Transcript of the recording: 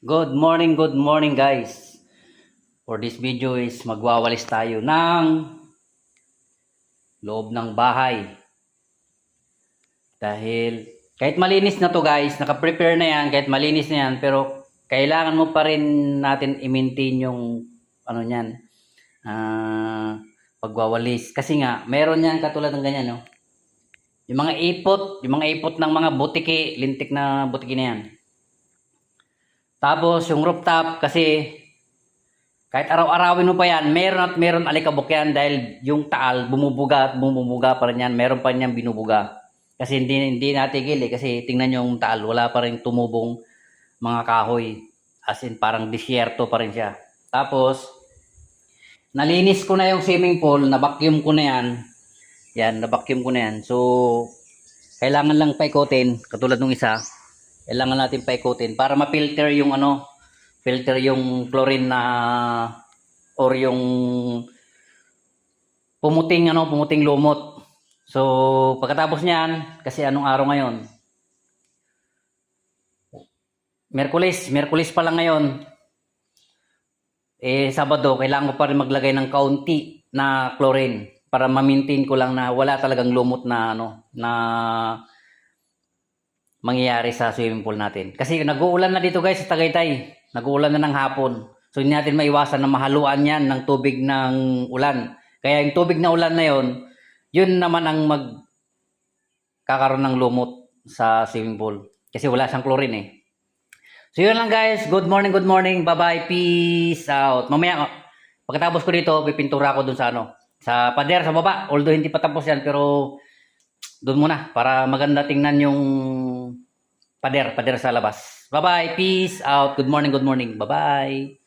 Good morning guys. For this video is magwawalis tayo ng loob ng bahay. Dahil kahit malinis na to guys, naka-prepare na yan, kahit malinis na yan, pero kailangan mo pa rin natin i-maintain yung ano niyan, pagwawalis. Kasi nga, meron yan katulad ng ganyan, no? Yung mga ipot ng mga butiki, lintik na butiki na yan. Tapos yung rooftop kasi kahit araw-arawin mo pa yan, meron at meron alikabok yan dahil yung taal bumubuga at bumubuga pa rin yan. Meron pa rin yan binubuga. Kasi hindi natigil kasi tingnan yung taal, wala pa rin tumubong mga kahoy. As in parang disyerto pa rin siya. Tapos nalinis ko na yung swimming pool, na-vacuum ko na yan. Yan, na-vacuum ko na yan. So kailangan lang paikutin katulad ng isa. Kailangan natin paikutin para ma-filter yung filter yung chlorine na or yung pumuting lumot. So pagkatapos niyan, kasi anong araw ngayon? Miyerkules pa lang ngayon. Sabado kailangan ko pa rin maglagay ng kaunti na chlorine para ma-maintain ko lang na wala talagang lumot na na mangyayari sa swimming pool natin. Kasi nag-uulan na dito guys sa Tagaytay. Nag-uulan na ng hapon. So hindi natin maiwasan na mahaluan yan ng tubig ng ulan. Kaya yung tubig na ulan na yon, yun naman ang magkakaroon ng lumot sa swimming pool. Kasi wala siyang chlorine eh. So yun lang guys. Good morning. Bye-bye. Peace out. Mamaya, pagkatapos ko dito, pipintura ko dun sa sa pader, sa baba. Although hindi pa tapos yan, pero doon muna para maganda tingnan yung pader sa labas. Bye-bye. Peace out. Good morning. Bye-bye.